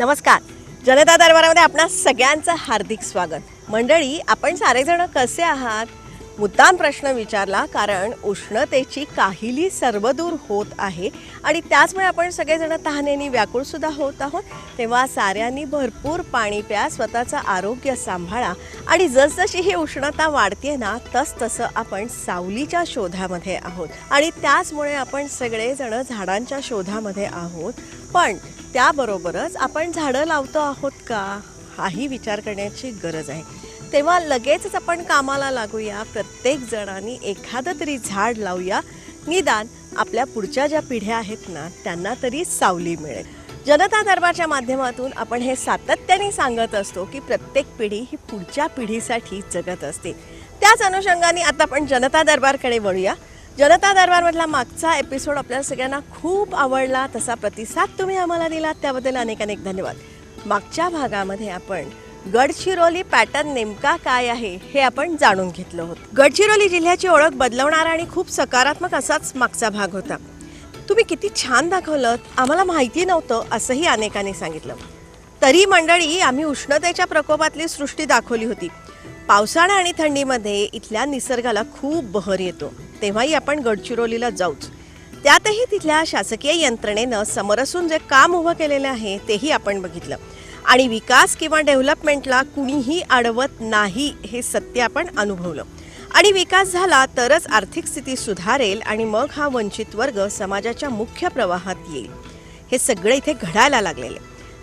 नमस्कार. जनता दरबारामध्ये आपणा सगळ्यांचं हार्दिक स्वागत. मंडळी, आपण सारेजण कसे आहात? मुद्दाम प्रश्न विचारला कारण उष्णतेची काहिली सर्वदूर होत आहे आणि त्याचमुळे आपण सगळेजण तहानेने व्याकुळ सुद्धा होत आहोत. तेव्हा साऱ्यांनी भरपूर पाणी प्या, स्वतःचं आरोग्य सांभाळा आणि जसजशी ही उष्णता वाढते ना तसतसं आपण सावलीच्या शोधामध्ये आहोत आणि त्याचमुळे आपण सगळेजण झाडांच्या शोधामध्ये आहोत. पण त्याबरोबरच आपण झाडं लावतो आहोत का, हाही विचार करण्याची गरज आहे. तेव्हा लगेचच आपण कामाला लागूया. प्रत्येक जणांनी एखादं तरी झाड लावूया, निदान आपल्या पुढच्या ज्या पिढ्या आहेत ना त्यांना तरी सावली मिळेल. जनता दरबारच्या माध्यमातून आपण हे सातत्याने सांगत असतो की प्रत्येक पिढी ही पुढच्या पिढीसाठी जगत असते. त्याच अनुषंगाने आता आपण जनता दरबारकडे वळूया. जनता दरबारमधला मागचा एपिसोड आपल्याला सगळ्यांना खूप आवडला. तसा प्रतिसाद तुम्ही आम्हाला दिलात त्याबद्दल अनेक अनेक धन्यवाद. मागच्या भागामध्ये आपण गडचिरोली पॅटर्न नेमका काय आहे हे आपण जाणून घेतलं होतं. गडचिरोली जिल्ह्याची ओळख बदलवणारा आणि खूप सकारात्मक असाच मागचा भाग होता. तुम्ही किती छान दाखवलं, आम्हाला माहिती नव्हतं असंही अनेकांनी सांगितलं. तरी मंडळी, आम्ही उष्णतेच्या प्रकोपातली सृष्टी दाखवली होती. पावसाळा आणि थंडीमध्ये इथल्या निसर्गाला खूप बहर येतो, तेव्हाही आपण गडचिरोलीला जाऊच. त्यातही तिथल्या शासकीय यंत्रणेनं समरसून जे काम उभं केलेलं आहे तेही आपण बघितलं आणि विकास किंवा डेव्हलपमेंटला कुणीही अडवत नाही हे सत्य आपण अनुभवलं. आणि विकास झाला तरच आर्थिक स्थिती सुधारेल आणि मग हा वंचित वर्ग समाजाच्या मुख्य प्रवाहात येईल. हे सगळे इथे घडायला लागलेले,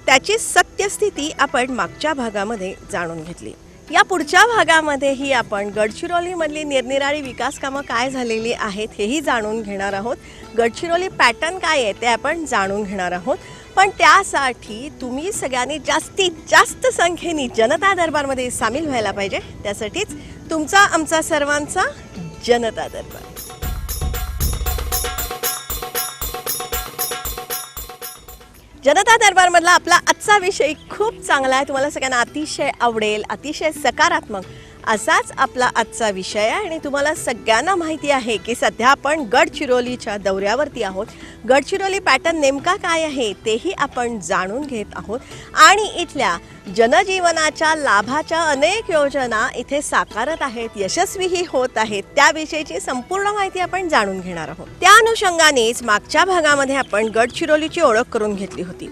त्याची सत्यस्थिती आपण मागच्या भागामध्ये जाणून घेतली. या पुढच्या भागामध्येही आपण गडचिरोलीमधली निरनिराळी विकास कामं काय झालेली आहेत हेही जाणून घेणार आहोत. गडचिरोली पॅटर्न काय आहे ते आपण जाणून घेणार आहोत. पण त्यासाठी तुम्ही सगळ्यांनी जास्तीत जास्त संख्येने जनता दरबारमध्ये सामील व्हायला पाहिजे. त्यासाठीच तुमचा आमचा सर्वांचा जनता दरबार. जनता दरबारमधला आपला आजचा विषय खूप चांगला आहे, तुम्हाला सगळ्यांना अतिशय आवडेल, अतिशय सकारात्मक असाच आपला आजचा विषय आहे. आणि तुम्हाला सगळ्यांना माहिती आहे की सध्या आपण गडचिरोलीच्या दौऱ्यावरती आहोत. गडचिरोली पॅटर्न नेमका काय आहे तेही आपण जाणून घेत आहोत आणि इथल्या जनजीवनाच्या लाभाच्या अनेक योजना इथे साकारत आहेत, यशस्वीही होत आहेत, त्याविषयीची संपूर्ण माहिती आपण जाणून घेणार आहोत. त्या अनुषंगानेच मागच्या भागामध्ये आपण गडचिरोलीची ओळख करून घेतली होती.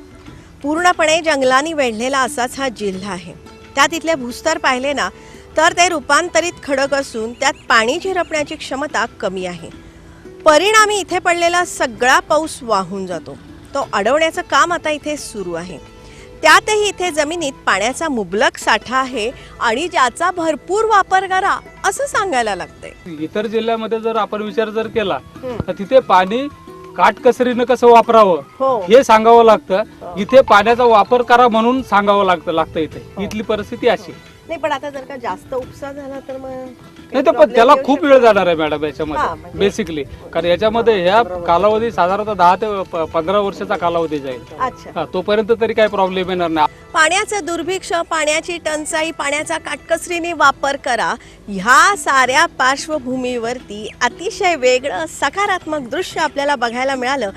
पूर्णपणे जंगलांनी वेढलेला असाच हा जिल्हा आहे. त्यात इथले भूस्तर पाहिले ना तर ते रूपांतरित खडक असून त्यात पाणी झिरपण्याची क्षमता कमी आहे. परिणामी इथे पडलेला सगळा पाऊस वाहून जातो. तो अडवण्याचं काम आता इथे सुरू आहे. त्यातही इथे जमिनीत पाण्याचा मुबलक साठा आहे आणि ज्याचा भरपूर वापर करा असं सांगायला लागतंय. इतर जिल्ह्यामध्ये जर आपण विचार जर केला तर तिथे पाणी काटकसरीनं कसं वापरावं हे सांगावं लागतं. इथे पाण्याचा वापर करा म्हणून सांगावं लागतं. इथली परिस्थिती अशी नाही. पण आता जर का जास्त उपसा झाला तर मग नाही, तर पण त्याला खूप वेळ जाणार आहे मॅडम याच्यामध्ये बेसिकली. कारण याच्यामध्ये ह्या कालावधी साधारणतः 10 ते 15 वर्षाचा कालावधी जाईल. अच्छा, तोपर्यंत तरी काही प्रॉब्लेम येणार नाही. पाण्याचं दुर्भिक्ष, पाण्याची टंचाई, पाण्याचा काटकसरीने वापर करा, ह्या साऱ्या पार्श्वभूमीवरती अतिशय वेगळं सकारात्मक दृश्य आपल्याला बघायला मिळालं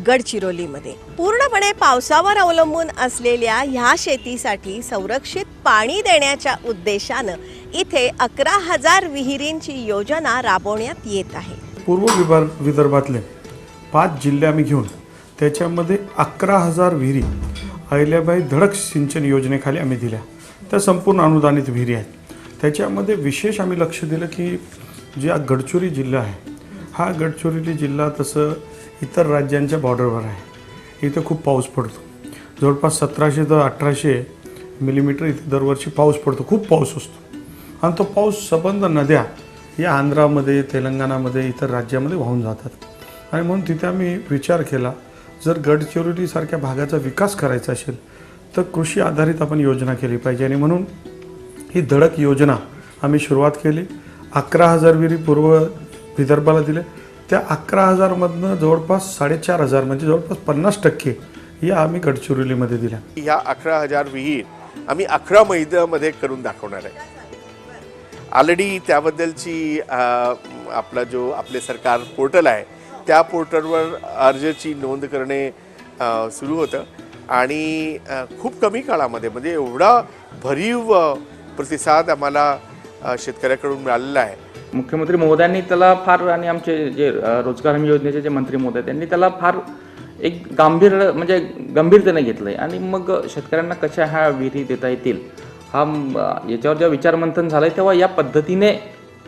गडचिरोलीमध्ये. पूर्णपणे पावसावर अवलंबून असलेल्या ह्या शेतीसाठी संरक्षित पाणी देण्याच्या उद्देशानं इथे 11,000 विहिरींची योजना राबवण्यात येत आहे. पूर्व विदर्भातले 5 जिल्हे आम्ही घेऊन त्याच्यामध्ये 11,000 विहिरी अहिल्याबाई धडक सिंचन योजनेखाली आम्ही दिल्या. त्या संपूर्ण अनुदानित विहिरी आहेत. त्याच्यामध्ये विशेष आम्ही लक्ष दिलं की जे गडचिरोली जिल्हा आहे, हा गडचिरोली जिल्हा तसं इतर राज्यांच्या बॉर्डरवर आहे. इथं खूप पाऊस पडतो. जवळपास 1700 ते 1800 मिलीमीटर इथे दरवर्षी पाऊस पडतो. खूप पाऊस असतो आणि तो पाऊस संबंध नद्या या आंध्रामध्ये, तेलंगणामध्ये, इतर राज्यामध्ये वाहून जातात. आणि म्हणून तिथे आम्ही विचार केला, जर गडचिरोलीसारख्या भागाचा विकास करायचा असेल तर कृषी आधारित आपण योजना केली पाहिजे. आणि म्हणून ही धडक योजना आम्ही सुरुवात केली. 11,000 विहिरी पूर्व विदर्भाला दिले. त्या 11,000मधनं जवळपास 4,500 म्हणजे जवळपास 50% या आम्ही गडचिरोलीमध्ये दिल्या. ह्या 11,000 विहीर आम्ही 11 महिन्यामध्ये करून दाखवणार आहे. ऑलरेडी त्याबद्दलची आपले सरकार पोर्टल आहे त्या पोर्टलवर अर्जाची नोंद करणे सुरू होतं आणि खूप कमी काळामध्ये म्हणजे एवढा भरीव प्रतिसाद आम्हाला शेतकऱ्याकडून मिळालेला आहे. मुख्यमंत्री महोदयांनी त्याला फार, आणि आमचे जे रोजगार हमी योजनेचे जे मंत्री महोदय त्यांनी त्याला फार एक गंभीरतेने घेतलं आहे. आणि मग शेतकऱ्यांना कशा ह्या विहिरी देता येतील याच्यावर जेव्हा विचारमंथन झालं तेव्हा या पद्धतीने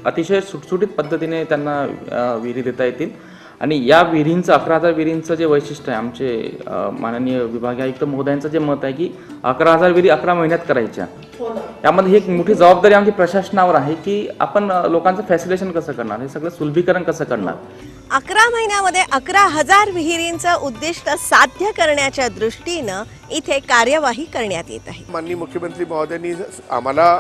अतिशय सुटसुटीत पद्धतीने त्यांना विहिरी देता येतील. आणि या विहिरींचं 11,000 विहिरींचं जे वैशिष्ट्य आहे, आमचे माननीय विभागीय आयुक्त महोदयांचं जे मत आहे की 11,000 विहिरी 11 महिन्यात करायच्या, त्यामध्ये एक मोठी जबाबदारी आमची प्रशासनावर आहे की आपण लोकांचं फॅसिलिटेशन कसं करणार, हे सगळं सुलभीकरण कसं करणार. 11 महिन्यामध्ये 11,000 विहिरींचं उद्दिष्ट साध्य करण्याच्या दृष्टीनं इथे कार्यवाही करण्यात येत आहे. माननीय मुख्यमंत्री महोदयांनी आम्हाला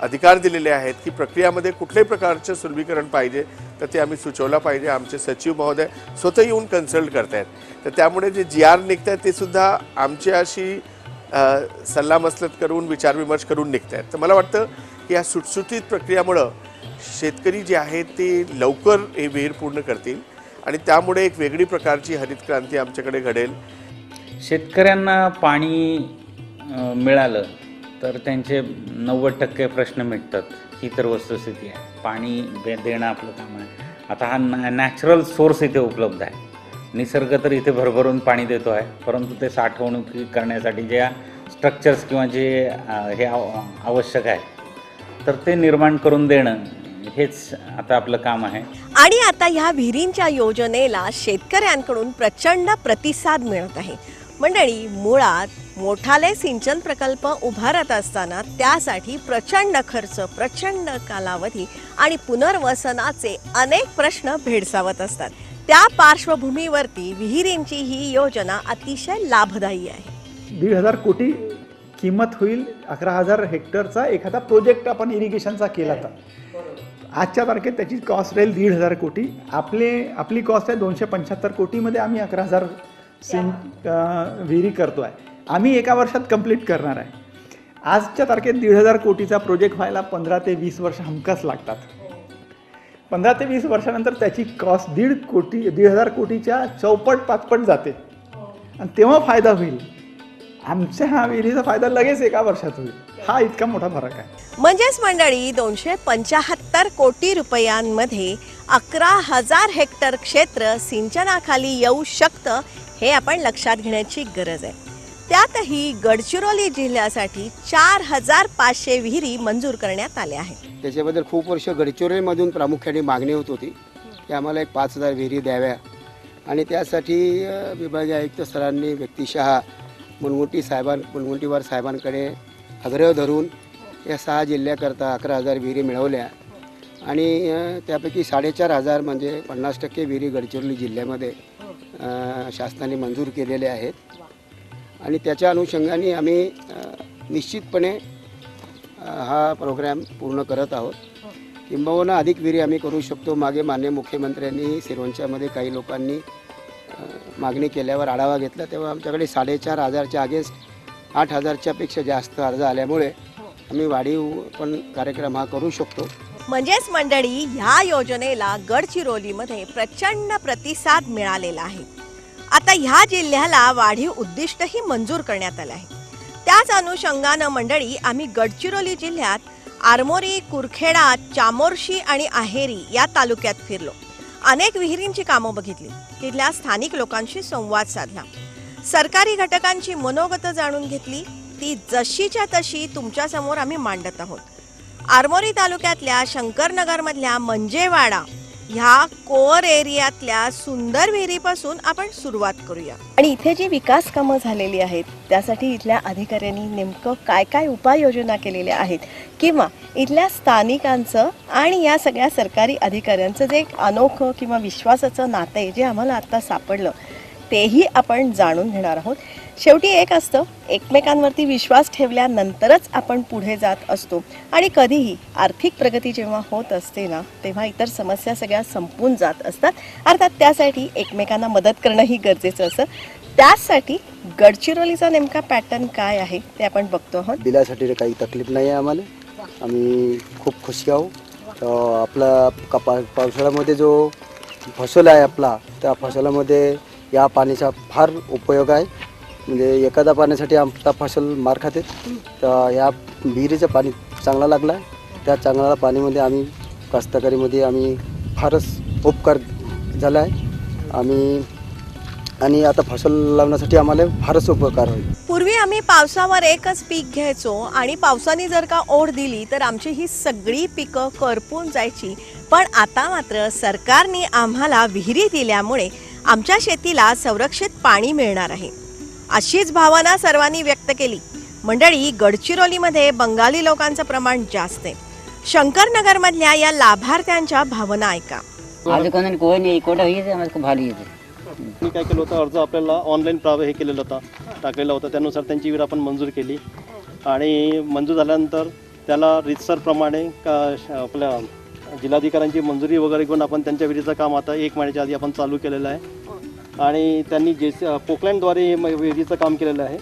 अधिकार दिलेले आहेत की प्रक्रियामध्ये कुठल्याही प्रकारचं सुलभीकरण पाहिजे तर ते आम्ही सुचवलं पाहिजे. आमचे सचिव महोदय स्वतः येऊन कन्सल्ट करत आहेत, तर त्यामुळे जे GR निघत आहेत ते सुद्धा आमच्याशी सल्लामसलत करून विचारविमर्श करून निघत आहेत. तर मला वाटतं की या सुटसुटीत प्रक्रियामुळं शेतकरी जे आहेत ते लवकर हे विहीर पूर्ण करतील आणि त्यामुळे एक वेगळी प्रकारची हरित क्रांती आमच्याकडे घडेल. शेतकऱ्यांना पाणी मिळालं तर त्यांचे 90% प्रश्न मिटतात, ही तर वस्तुस्थिती आहे. पाणी देणं आपलं काम आहे. आता हा नॅचरल सोर्स इथे उपलब्ध आहे, निसर्ग तर इथे भरभरून पाणी देतो आहे, परंतु ते साठवणूक करण्यासाठी ज्या स्ट्रक्चर्स किंवा जे हे आवश्यक आहे तर ते निर्माण करून देणं हेच आता आपलं काम आहे. आणि आता ह्या विहिरींच्या योजनेला शेतकऱ्यांकडून प्रचंड प्रतिसाद मिळत आहे. मंडळी, मुळात मोठाले सिंचन प्रकल्प उभारत असताना त्यासाठी प्रचंड खर्च, प्रचंड कालावधी आणि पुनर्वसनाचे अनेक प्रश्न भेडसावत असतात. त्या पार्श्वभूमीवरती विहिरींची ही योजना अतिशय लाभदायी आहे. 1,500 कोटी किंमत होईल. 11,000 हेक्टरचा एखादा प्रोजेक्ट आपण इरिगेशनचा केला तर आजच्या तारखेत त्याची कॉस्ट राहील 1,500 कोटी. आपली कॉस्ट आहे 275 कोटीमध्ये आम्ही 11,000 विहिरी करतो आहे. आम्ही एका वर्षात कंप्लीट करणार आहे. आजच्या तारखेत 1,500 कोटीचा प्रोजेक्ट व्हायला 15 ते 20 वर्ष हमखास लागतात. 15 ते 20 वर्षानंतर त्याची कॉस्ट 1,500 कोटीच्या चौपट 5पट जाते आणि तेव्हा फायदा होईल. आमच्या ह्या विहिरीचा फायदा लगेच एका वर्षात होईल. हा इतका मोठा फरक आहे. म्हणजेच मंडळी 275 कोटी रुपयांमध्ये 11,000 हेक्टर क्षेत्र सिंचनाखाली येऊ शकतं, हे आपण लक्षात घेण्याची गरज आहे. त्यातही गडचिरोली जिल्ह्यासाठी 4,500 विहिरी मंजूर करण्यात आल्या आहेत. त्याच्याबद्दल खूप वर्ष गडचिरोलीमधून प्रामुख्याने मागणी होत होती की आम्हाला एक 5,000 विहिरी द्याव्या आणि त्यासाठी विभागीय आयुक्त सरांनी व्यक्तिशः मुनगंटीवार साहेबांकडे आग्रह धरून या 6 जिल्ह्याकरता 11,000 विहिरी मिळवल्या आणि त्यापैकी 4,500 म्हणजे 50% विहिरी गडचिरोली जिल्ह्यामध्ये शासनाने मंजूर केलेले आहेत. आणि त्याच्या अनुषंगाने आम्ही निश्चितपणे हा प्रोग्रॅम पूर्ण करत आहोत. किंबहुना अधिक विहिरी आम्ही करू शकतो. मागे माननीय मुख्यमंत्र्यांनी सिरोंच्यामध्ये काही लोकांनी मागणी केल्यावर आढावा घेतला, तेव्हा आमच्याकडे 4,500च्या अगेन्स्ट 8,000च्या पेक्षा जास्त अर्ज आल्यामुळे आम्ही वाढीव पण कार्यक्रम हा करू शकतो. म्हणजेच मंडळी, ह्या योजनेला गडचिरोलीमध्ये प्रचंड प्रतिसाद मिळालेला आहे. आता ह्या जिल्ह्याला वाढीव उद्दिष्टही मंजूर करण्यात आलं आहे. त्याच अनुषंगानं मंडळी, आम्ही गडचिरोली जिल्ह्यात आरमोरी, कुरखेडा, चामोर्शी आणि आहेरी या तालुक्यात फिरलो. अनेक विहिरींची कामं बघितली, तिथल्या स्थानिक लोकांशी संवाद साधला, सरकारी घटकांची मनोगत जाणून घेतली. ती जशीच्या तशी तुमच्यासमोर आम्ही मांडत आहोत. आरमोरी तालुक्यातल्या शंकरनगरमधल्या मंजेवाडा ह्या कोअर एरियातल्या सुंदर विहिरीपासून आपण सुरुवात करूया. आणि इथे जी विकास कामं झालेली आहेत त्यासाठी इथल्या अधिकाऱ्यांनी नेमकं काय काय उपाययोजना केलेल्या आहेत किंवा इथल्या स्थानिकांचं आणि या सगळ्या सरकारी अधिकाऱ्यांचं जे एक अनोखं किंवा विश्वासाचं नातं आहे जे आम्हाला आत्ता सापडलं, तेही आपण जाणून घेणार आहोत. शेवटी एक असतं, एकमेकांवरती विश्वास ठेवल्यानंतरच आपण पुढे जात असतो आणि कधीही आर्थिक प्रगती जेव्हा होत असते ना, तेव्हा इतर समस्या सगळ्या संपून जात असतात. अर्थात त्यासाठी एकमेकांना मदत करणंही गरजेचं असतं. त्यासाठी गडचिरोलीचा नेमका पॅटर्न काय आहे ते आपण बघतो आहोत. बिलासाठी काही तकलीफ नाही आहे आम्हाला. आम्ही खूप खुशी आहोत. आपला पावसाळ्यामध्ये जो फसल आहे आपला, त्या फसलामध्ये या पाण्याचा फार उपयोग आहे. म्हणजे एखाद्या पाण्यासाठी आमचा फसल मार खाते. तर या विहिरीचं पाणी चांगला लागला. त्या चांगल्या पाणीमध्ये आम्ही कास्तकारीमध्ये आम्ही फारच उपकार झाला आहे. आणि आता फसल लावण्यासाठी आम्हाला फारच उपकार होईल. पूर्वी आम्ही पावसावर एकच पीक घ्यायचो आणि पावसाने जर का ओढ दिली तर आमची ही सगळी पिकं करपून जायची. पण आता मात्र सरकारने आम्हाला विहिरी दिल्यामुळे आमच्या शेतीला संरक्षित पाणी मिळणार आहे, अशीच भावना सर्वांनी व्यक्त केली. मंडळी, गडचिरोलीमध्ये बंगाली लोकांचं प्रमाण जास्त आहे. शंकरनगरमधल्या या लाभार्थ्यांच्या भावना ऐका. आज कोणी नाही कोणा आम्हाला भारी येते. मी काय केलं होतं, अर्ज आपल्याला ऑनलाईन हे केलेला होता, टाकलेला होता. त्यानुसार त्यांची विहीर आपण मंजूर केली आणि मंजूर झाल्यानंतर त्याला रीतसरप्रमाणे आपल्या जिल्हाधिकाऱ्यांची मंजुरी वगैरे घेऊन आपण त्यांच्या विहिरीचं काम आता 1 महिन्याच्या आधी आपण चालू केलेलं आहे. आणि त्यांनी पोकलँडद्वारे विहिरीचं काम केलेलं आहे.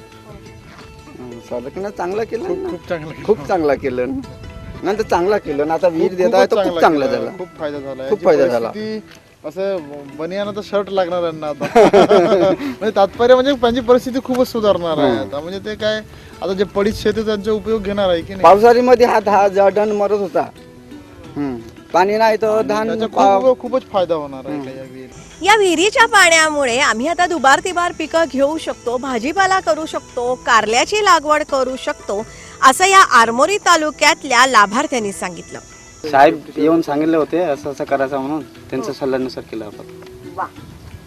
सरकारनं चांगलं केलं, खूप चांगला केलं. नंतर चांगला केलं ना, आता विहीर देत आहे तर खूप चांगला झाला, खूप फायदा झाला, खूप फायदा झाला. असं बनियानाचं शर्ट लागणार आहे ना आता. म्हणजे तात्पर्य म्हणजे त्यांची परिस्थिती खूपच सुधारणार आहे आता. म्हणजे ते काय आता जे पडीत शेत आहे त्यांचा उपयोग घेणार आहे की नाही. पावसाळीमध्ये हा जडण मरत होता. पाणी नाही तर धान खूपच फायदा होणार आहे. या विहिरीच्या पाण्यामुळे आम्ही आता दुबार तिबार पिकं घेऊ शकतो, भाजीपाला करू शकतो, कारल्याची लागवड करू शकतो, असं या आरमोरी तालुक्यातल्या लाभार्थ्यांनी सांगितलं. साहेब येऊन सांगितले होते असं असं करायचं म्हणून, त्यांच्या सल्ल्यानुसार केलं आपण. वा.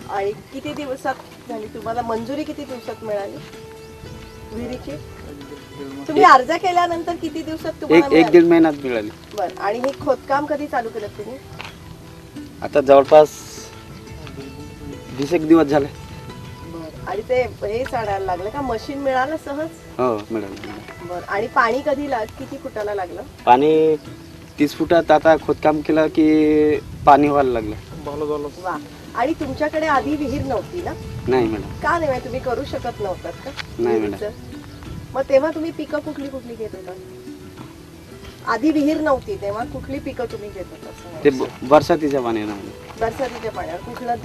आणि किती दिवसात झाली तुम्हाला मंजुरी? किती दिवसात मिळाली विहिरीची? तुम्ही अर्ज केल्यानंतर किती दिवसात तुम्हाला? 1-1.5 महिन्यात मिळाली. बरं. आणि हे खोदकाम कधी चालू केलं तुम्ही? आता जवळपास 20 दिवस झाले. आणि ते हे चढायला लागलं का? मशीन मिळालं सहज? हो मिळालं. बरं. आणि पाणी कधी किती फुटाला लागलं? पाणी 30 फुटात आता खोदकाम केलं की पाणी व्हायला लागलं. वा. आणि तुमच्याकडे आधी विहीर नव्हती ना? नाही मॅडम. का नाही? तुम्ही करू शकत नव्हतात का? नाही मॅडम. मग तेव्हा तुम्ही पिकं कुठली कुठली घेत होता? आधी विहीर नव्हती तेव्हा कुठली पिकं तुम्ही घेत होता? ते बरसातीच्या पाण्यानं. बरसातीच्या पाण्यावर. कुठलं?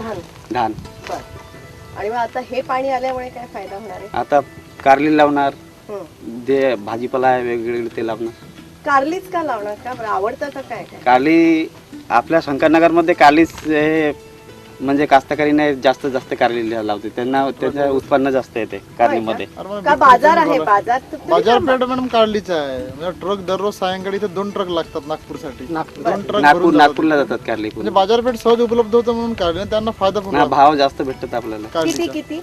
धान. बरं. आणि मग आता हे पाणी आल्यामुळे काय फायदा होणार आहे? आता कारली लावणार, ते भाजीपाला आहे वेगवेगळे ते लावणार. कारलीच का लावणार? का बरं? आवडतं का काय? कारली आपल्या शंकरनगरमध्ये कारलीच हे म्हणजे कास्तकारीने जास्त कारली लावते, त्यांना त्याचं उत्पन्न जास्त येते कारलीमध्ये. का बाजार आहे? बाजारपेठ मॅडम कारलीच आहे. म्हणजे ट्रक दररोज सायंकाळी इथे 2 ट्रक लागतात नागपूरसाठी. 2 ट्रक नागपूरला जातात कारली. म्हणजे बाजारपेठ सहज उपलब्ध होतं म्हणून कारली त्यांना फायदा पण होतो. भाव जास्त भेटतात आपल्याला. किती?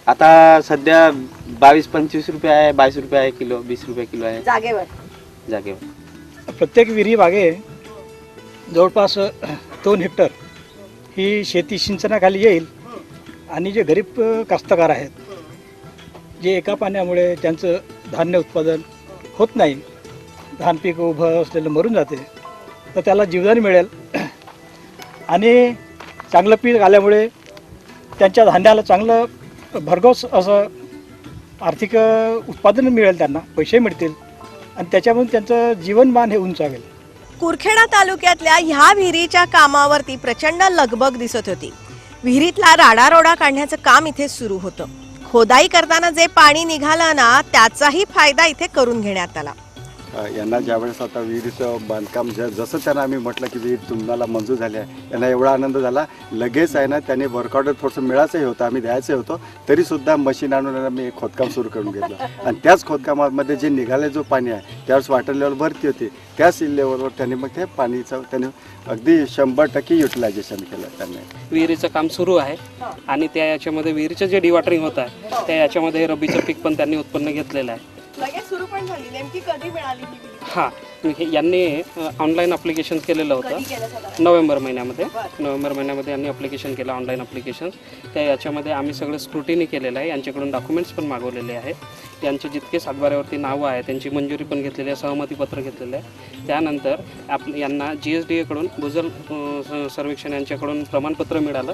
आता सध्या 22-25 रुपये आहे, 22 रुपये आहे किलो, 20 रुपये किलो आहे जागेवर. प्रत्येक विहिरी बागे जवळपास 2 हेक्टर ही शेती सिंचनाखाली येईल. आणि जे गरीब कास्तकार आहेत, जे एका पाण्यामुळे त्यांचं धान्य उत्पादन होत नाही, धान पीक उभं असलेलं मरून जाते, तर त्याला जीवदान मिळेल. आणि चांगलं पीक आल्यामुळे त्यांच्या धान्याला चांगलं भरघोस असं आर्थिक उत्पादन मिळेल, त्यांना पैसे मिळतील आणि त्याच्यामधून त्यांचं जीवनमान हे उंचावेल. कुरखेडा तालुक्यातल्या ह्या विहिरीच्या कामावरती प्रचंड लगबग दिसत होती. विहिरीतला राडारोडा काढण्याचं काम इथे सुरू होतं. खोदाई करताना जे पाणी निघालं ना, त्याचाही फायदा इथे करून घेण्यात आला. यांना ज्यावेळेस आता विहिरीचं बांधकाम जसं त्यांना आम्ही म्हटलं की विहीर तुम्हाला मंजूर झाली आहे, यांना एवढा आनंद झाला. लगेच आहे ना त्यांनी वर्क ऑर्डर थोडंसं मिळायचंही होतं, आम्ही द्यायचं होतं, तरीसुद्धा मशीन आणून आम्ही खोदकाम सुरू करून घेतलं. आणि त्याच खोदकामामध्ये जे निघाले जो पाणी आहे त्यावेळेस वॉटर लेवल भरती होती, त्याच लेवलवर त्यांनी मग ते पाणीचं त्यांनी अगदी 100% युटिलायझेशन केलं. त्यांनी विहिरीचं काम सुरू आहे आणि त्या याच्यामध्ये विहिरीचं जे डिवॉटरिंग होत आहे त्या याच्यामध्ये रब्बीचं पीक पण त्यांनी उत्पन्न घेतलेलं आहे. लगेच सुरू पण झाली. नेमकी कधी मिळाली ही विहीर? हां, यांनी ऑनलाईन अप्लिकेशन केलेलं होतं नोव्हेंबर महिन्यामध्ये यांनी अप्लिकेशन केलं, ऑनलाईन अप्लिकेशन. त्या याच्यामध्ये आम्ही सगळं स्क्रुटिनी केलेलं आहे, यांच्याकडून डॉक्युमेंट्स पण मागवलेले आहेत, यांचे जितके सातबाऱ्यावरती नावं आहे त्यांची मंजुरी पण घेतलेली आहे, सहमतीपत्र घेतलेलं आहे. त्यानंतर यांना GSDA कडून भूजल सर्वेक्षण यांच्याकडून प्रमाणपत्र मिळालं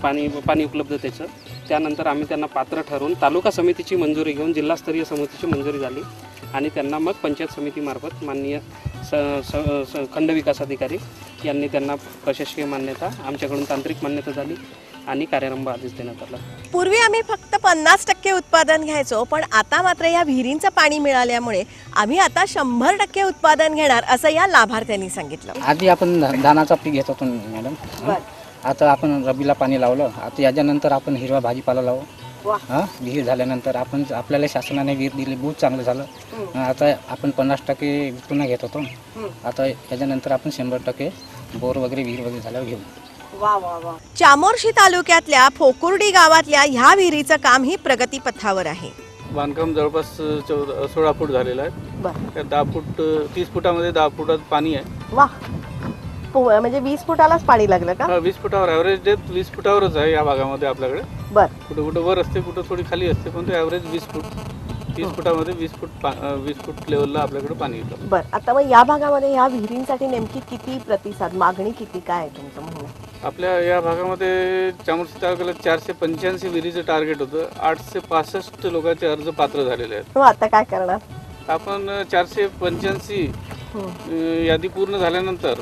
पाणी उपलब्धतेचं. त्यानंतर आम्ही त्यांना पात्र ठरवून तालुका समितीची मंजुरी घेऊन जिल्हास्तरीय समितीची मंजुरी झाली आणि त्यांना मग पंचायत समितीमार्फत माननीय खंड विकास अधिकारी यांनी त्यांना प्रशासकीय मान्यता, आमच्याकडून तांत्रिक मान्यता झाली. आणि कार्यारंभ आदेश देण्यात आला. पूर्वी आम्ही फक्त 50% उत्पादन घ्यायचो, पण आता मात्र या विहिरींचं पाणी मिळाल्यामुळे आम्ही आता 100% उत्पादन घेणार असं या लाभार्थ्यांनी सांगितलं. आधी आपण धानाचा पीक घेत होतो मॅडम, आता आपण रब्बीला पाणी लावलं, आता याच्यानंतर आपण हिरवा भाजीपाला लावू. विहीर झाल्यानंतर आपण आपल्याला शासनाने विहीर दिली, बहुत चांगलं झालं. आता आपण 50% विकून घेत होतो, आता याच्यानंतर आपण 100% बोर वगैरे विहीर वगैरे झाल्यावर घेऊ. चामोर्शी तालुक्यातल्या फोकुर्डी गावातल्या ह्या विहिरीचं काम ही प्रगतीपथावर आहे. बांधकाम जवळपास 16 फूट झालेलं आहे. 10 फूट 30 फुटामध्ये 10 फुटात पाणी आहे. वा, म्हणजे 20 फुटालाच पाणी लागलं का? 20 फुटावर ॲव्हरेज डेप्थ 20 फुटावरच आहे या भागामध्ये आपल्याकडे. बर, कुठं कुठं वर असते, कुठं थोडी खाली असते, पण ॲव्हरेज 20 फूट 30 फुटामध्ये 20 फूट लेवलला आपल्याकडे पाणी येतं. बर. आता मग या भागामध्ये या विहिरींसाठी नेमकी किती प्रतिसाद, मागणी किती, काय आहे तुमचं म्हणणं? आपल्या या भागामध्ये चामोर्शी तालुक्याला 485 विहिरीचं टार्गेट होतं. 865 लोकांचे अर्ज पात्र झालेले आहेत. मग आता काय करणार? आपण 485 यादी पूर्ण झाल्यानंतर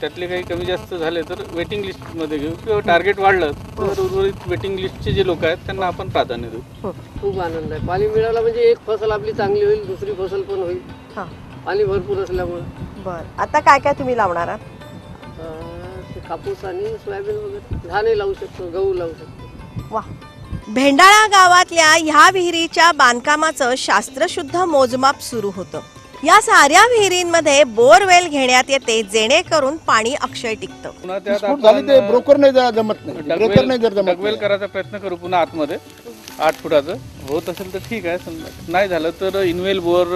त्यातले काही कमी जास्त झाले तर वेटिंग लिस्टमध्ये घेऊ, किंवा टार्गेट वाढलं तर उर्वरित वेटिंग लिस्टचे जे लोक आहेत त्यांना आपण प्राधान्य देऊ. खूप आनंद आहे. पाणी मिळालं म्हणजे एक फसल आपली चांगली होईल, दुसरी फसल पण होईल. पाणी भरपूर असल्यामुळे. बर, आता काय काय तुम्ही लावणार आहात? कापूस आणि सोयाबीन वगैरे, धाने लावू शकतो, गहू लावू शकतो. वा. भेंडाळा गावातल्या ह्या विहिरीच्या बांधकामाचं शास्त्रशुद्ध मोजमाप सुरू होतं. या साऱ्या विहिरींमध्ये बोरवेल घेण्यात येते, जेणेकरून पाणी अक्षय टिकतं. ब्रोकर नाही जमत नाही, डगवेल करायचा प्रयत्न करू पुन्हा आतमध्ये 8 फुटाचं. होत असेल तर ठीक आहे, नाही झालं तर इनवेल बोर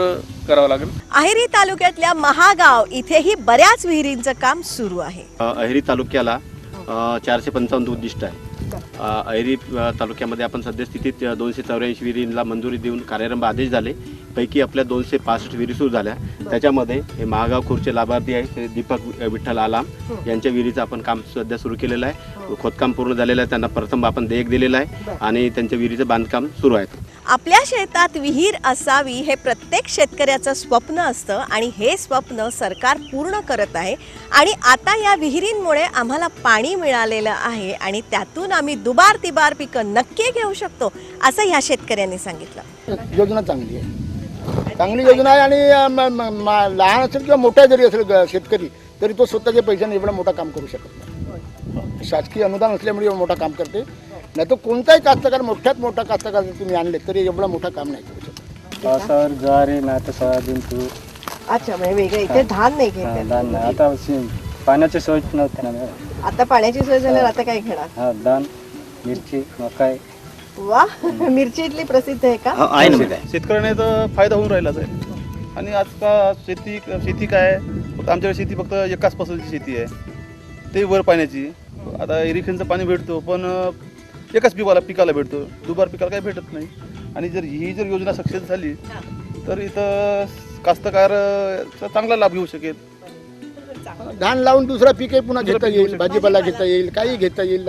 करावं लागेल. अहेरी तालुक्यातल्या महागाव इथेही बऱ्याच विहिरींचं काम सुरू आहे. अहेरी तालुक्याला 455 उद्दिष्ट आहे. अहेरी तालुक्यामध्ये आपण सद्यस्थितीत 284 विहिरींना मंजुरी देऊन कार्यारंभ आदेश झाले. पैकी आपल्या 265 विहिरी सुरू झाल्या. त्याच्यामध्ये हे महागाव खुर्चे लाभार्थी आहे दीपक विठ्ठल आलाम यांच्या विहिरीचं आपण काम सध्या सुरू केलेलं आहे. खोदकाम पूर्ण झालेलं आहे. त्यांना प्रथम आपण देयक दिलेलं आहे आणि त्यांच्या विहिरीचं बांधकाम सुरू आहे. आपल्या शेतात विहीर असावी हे प्रत्येक शेतकऱ्याचं स्वप्न असतं आणि हे स्वप्न सरकार पूर्ण करत आहे. आणि आता या विहिरींमुळे आम्हाला पाणी मिळालेलं आहे आणि त्यातून आम्ही दुबार तिबार पिकं नक्की घेऊ शकतो असं ह्या शेतकऱ्यांनी सांगितलं. योजना चांगली आहे, चांगली योजना आहे. आणि लहान असेल किंवा मोठा जरी असेल शेतकरी तरी तो स्वतःच्या पैशाने एवढं मोठं काम करू शकत नाही. शासकीय अनुदान असल्यामुळे एवढं मोठं काम करते. नाही तर कोणताही कास्तकार मोठ्यात मोठा कास्तकार जर तुम्ही आणले तरी एवढं मोठं काम नाही करू शकत. सर ज्वारी नाही तर सोयाबीन तूर. अच्छा, म्हणजे वेगळे इथे धान नाही घेत. धान नाही, आता पाण्याची सोय नव्हती ना. आता पाण्याची सोय झाल्यावर आता काय घेणार? धान, मिरची, मकाई. वा, मिरची इथली प्रसिद्ध आहे का? शेतकऱ्याने तर फायदा होऊन राहिलाच आहे. आणि आज का शेती काय आहे, फक्त आमच्याकडे शेती फक्त एकाच फसलची शेती आहे, ते वर पाण्याची. आता इरिगेशनचं पाणी भेटतो पण एकाच पिकाला भेटतो, दुबार पिकाला काही भेटत नाही. आणि ही जर योजना सक्सेस झाली तर इथं कास्तकारचा चांगला लाभ घेऊ शकेल. धान लावून दुसरा पीकही पुन्हा घेता येईल, भाजीपाला घेता येईल, काही घेता येईल.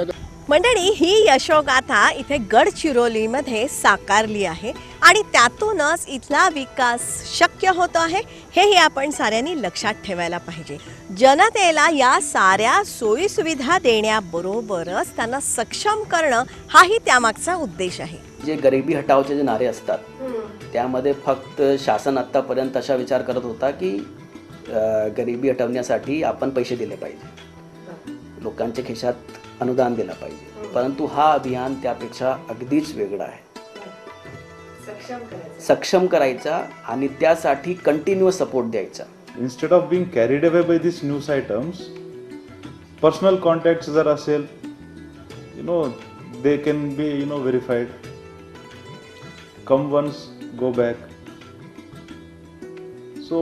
मंडळी, ही यशोगाथा इथे गडचिरोलीमध्ये साकारली आहे आणि त्यातूनच इथला विकास शक्य होतो आहे, हेही आपण साऱ्यांनी लक्षात ठेवायला पाहिजे. जनतेला या साऱ्या सोयी सुविधा देण्याबरोबरच त्यांना सक्षम करणं हाही त्यामागचा उद्देश आहे. जे गरिबी हटावचे जे नारे असतात त्यामध्ये फक्त शासन आत्तापर्यंत असा विचार करत होता की गरिबी हटवण्यासाठी आपण पैसे दिले पाहिजे, लोकांच्या खिशात अनुदान दिलं पाहिजे. परंतु हा अभियान त्यापेक्षा अगदीच वेगळा आहे. सक्षम करायचा आणि त्यासाठी कंटिन्युअस सपोर्ट द्यायचा. Instead of being carried away by this news items, personal contact जर असेल, they can be verified. Come once, go back. So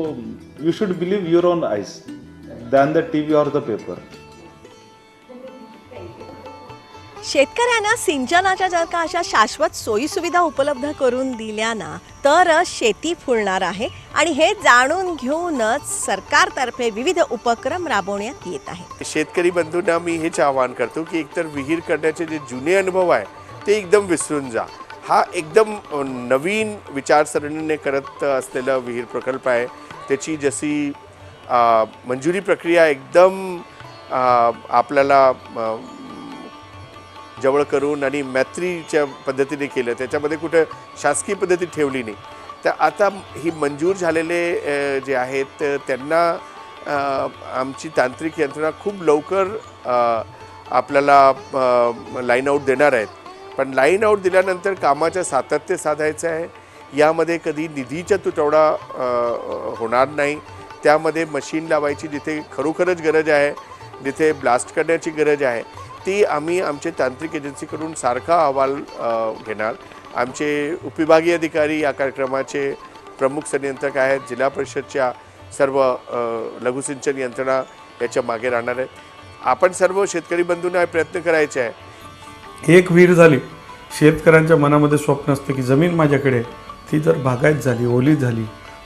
you should believe your own eyes than the TV or the paper. शेतकऱ्यांना सिंचनाच्या जर का अशा शाश्वत सोयी सुविधा उपलब्ध करून दिल्या ना तर शेती फुलणार आहे. आणि हे जाणून घेऊनच सरकारतर्फे विविध उपक्रम राबवण्यात येत आहेत. शेतकरी बंधूंना मी हेच आवाहन करतो की एकतर विहीर करण्याचे जे जुने अनुभव आहे ते एकदम विसरून जा. हा एकदम नवीन विचारसरणीने करत असलेला विहीर प्रकल्प आहे. त्याची जशी मंजुरी प्रक्रिया एकदम आपल्याला जवळ करून आणि मैत्रीच्या पद्धतीने केलं, त्याच्यामध्ये कुठं शासकीय पद्धती ठेवली नाही. तर आता ही मंजूर झालेले जे आहेत त्यांना आमची तांत्रिक यंत्रणा खूप लवकर आपल्याला लाईन आऊट देणार आहेत. पण लाईन आऊट दिल्यानंतर कामाचं सातत्य साधायचं आहे. यामध्ये कधी निधीचा तुटवडा होणार नाही. त्यामध्ये मशीन लावायची जिथे खरोखरच गरज आहे, जिथे ब्लास्ट करण्याची गरज आहे, ती आम्ही आमचे तांत्रिक एजन्सीकडून सारखा अहवाल घेणार. आमचे उपविभागीय अधिकारी या कार्यक्रमाचे प्रमुख संनियंत्रक आहेत. जिल्हा परिषदच्या सर्व लघुसिंचन यंत्रणा याच्या मागे राहणार आहेत. आपण सर्व शेतकरी बंधूंना प्रयत्न करायचे आहे. एक विहीर झाली, शेतकऱ्यांच्या मनामध्ये स्वप्न असतं की जमीन माझ्याकडे, ती जर बागायत झाली, ओली झाली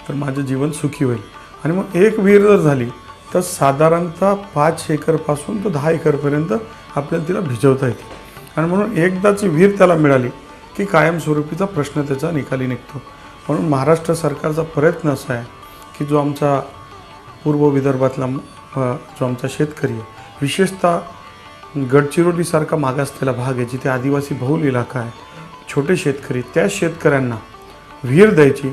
तर माझं जीवन सुखी होईल. आणि मग एक विहीर जर झाली तर साधारणतः 5 एकरपासून तर 10 एकरपर्यंत आपल्याला तिला भिजवता येते. आणि म्हणून एकदाची विहीर त्याला मिळाली की कायमस्वरूपीचा प्रश्न त्याचा निकाली निघतो. म्हणून महाराष्ट्र सरकारचा प्रयत्न असा आहे की जो आमचा पूर्व विदर्भातला जो आमचा शेतकरी आहे, विशेषतः गडचिरोलीसारखा मागासलेला भाग आहे जिथे आदिवासी बहुल इलाका आहे, छोटे शेतकरी, त्या शेतकऱ्यांना विहीर द्यायची.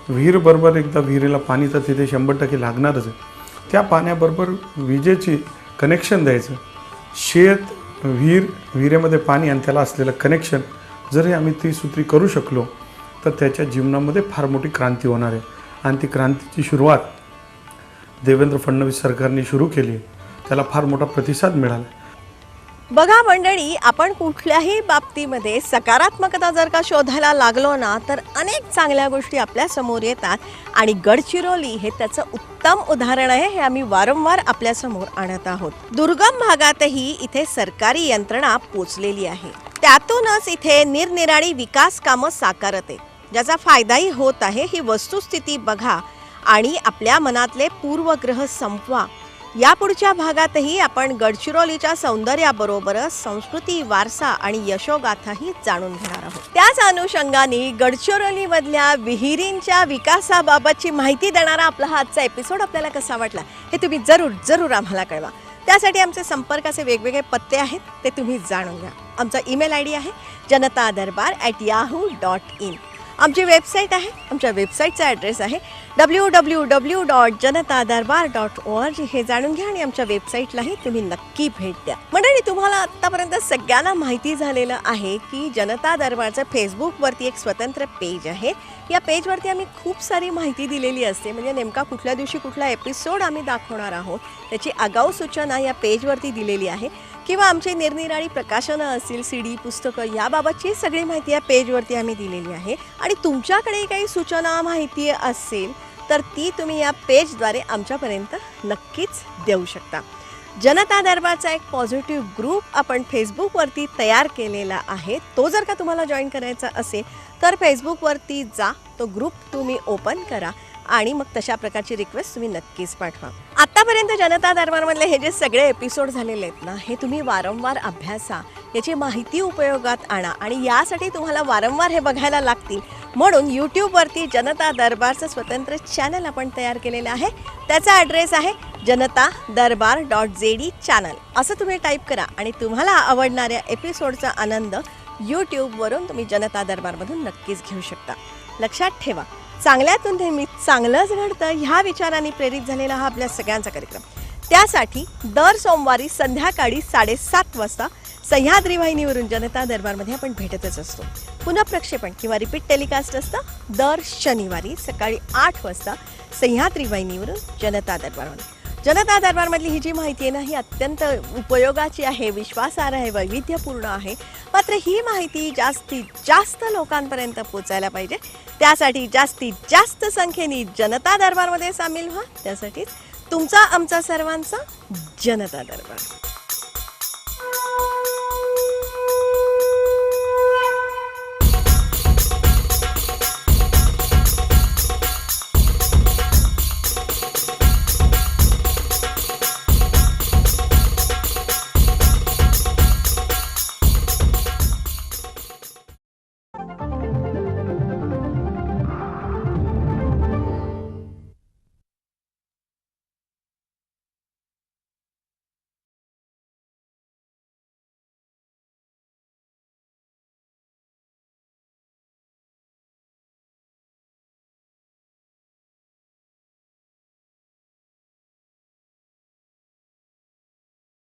विहीरबरोबर एकदा विहिरीला पाणी तर तिथे 100% लागणारच आहे. त्या पाण्याबरोबर विजेची कनेक्शन द्यायचं. शेत, विहिरेमध्ये पाणी आणि त्याला असलेलं कनेक्शन जर हे आम्ही त्रिसूत्री करू शकलो तर त्याच्या जीवनामध्ये फार मोठी क्रांती होणार आहे. आणि ती क्रांतीची सुरुवात देवेंद्र फडणवीस सरकारने सुरू केली. त्याला फार मोठा प्रतिसाद मिळाला. बघा मंडळी, आपण कुठल्याही बाबतीमध्ये सकारात्मकता जर का शोधायला लागलो ना तर अनेक चांगल्या गोष्टी आपल्या समोर येतात. आणि गडचिरोली हे त्याचं उत्तम उदाहरण आहे. हे आम्ही वारंवार आपल्या समोर आणत आहोत. दुर्गम भागातही इथे सरकारी यंत्रणा पोचलेली आहे. त्यातूनच इथे निरनिराळी विकास कामं साकारत आहेत, ज्याचा फायदाही होत आहे. ही वस्तुस्थिती बघा आणि आपल्या मनातले पूर्वग्रह संपवा. यापुढच्या भागातही आपण गडचिरोलीच्या सौंदर्याबरोबरच संस्कृती, वारसा आणि यशोगाथाही जाणून घेणार आहोत. त्याच अनुषंगाने गडचिरोलीमधल्या विहिरींच्या विकासाबाबतची माहिती देणारा आपला हा आजचा एपिसोड आपल्याला कसा वाटला हे तुम्ही जरूर आम्हाला कळवा. त्यासाठी आमचे संपर्काचे वेगवेगळे पत्ते आहेत, ते तुम्ही जाणून घ्या. आमचा ईमेल ID आहे janatadarbar@yahoo.in. आमची वेबसाईट आहे, आमच्या वेबसाईटचा ॲड्रेस आहे www.janatadarbar.org. हे जाणून घ्या आणि आमच्या वेबसाईटलाही तुम्ही नक्की भेट द्या. मंडळी, तुम्हाला आत्तापर्यंत सगळ्यांना माहिती झालेलं आहे की जनता दरबारचं फेसबुकवरती एक स्वतंत्र पेज आहे. या पेजवरती आम्ही खूप सारी माहिती दिलेली असते. म्हणजे नेमका कुठल्या दिवशी कुठला एपिसोड आम्ही दाखवणार आहोत त्याची आगाऊ सूचना या पेजवरती दिलेली आहे. किंवा आमची निरनिराळी प्रकाशनं असतील, CD, पुस्तकं, याबाबतची सगळी माहिती या पेजवरती आम्ही दिलेली आहे. आणि तुमच्याकडे काही सूचना, माहिती असेल तर ती तुम्ही या पेजद्वारे आमच्यापर्यंत नक्कीच देऊ शकता. जनता दरबारचा एक पॉझिटिव्ह ग्रुप आपण फेसबुकवरती तयार केलेला आहे. तो जर का तुम्हाला जॉईन करायचा असेल तर फेसबुकवरती जा, तो ग्रुप तुम्ही ओपन करा आणि मग तशा प्रकारची रिक्वेस्ट तुम्ही नक्कीच पाठवा. आत्तापर्यंत जनता दरबारमधले हे जे सगळे एपिसोड झालेले आहेत ना, हे तुम्ही वारंवार अभ्यासा, याची माहिती उपयोगात आणा. आणि यासाठी तुम्हाला वारंवार हे बघायला लागतील म्हणून यूट्यूबवरती जनता दरबारचं स्वतंत्र चॅनल आपण तयार केलेलं आहे. त्याचा ॲड्रेस आहे janatadarbar.jd चॅनल. असं तुम्ही टाईप करा आणि तुम्हाला आवडणाऱ्या एपिसोडचा आनंद यूट्यूबवरून तुम्ही जनता दरबारमधून नक्कीच घेऊ शकता. लक्षात ठेवा, चांगल्यातून नेहमी चांगलंच घडतं ह्या विचाराने प्रेरित झालेला हा आपल्या सगळ्यांचा कार्यक्रम. त्यासाठी दर सोमवारी संध्याकाळी 7:30 वाजता सह्याद्री वाहिनीवरून जनता दरबारमध्ये आपण भेटतच असतो. पुन्हा प्रक्षेपण किंवा रिपीट टेलिकास्ट असतं दर शनिवारी सकाळी 8 वाजता सह्याद्री वाहिनीवरून जनता दरबारमध्ये. जनता दरबारमधली ही जी माहिती आहे ना, ही अत्यंत उपयोगाची आहे, विश्वासार्ह आहे, वैविध्यपूर्ण आहे. मात्र ही माहिती जास्तीत जास्त लोकांपर्यंत पोचायला पाहिजे. त्यासाठी जास्तीत जास्त संख्येने जनता दरबारमध्ये सामील व्हा. त्यासाठी तुमचा, आमचा, सर्वांचा जनता दरबार.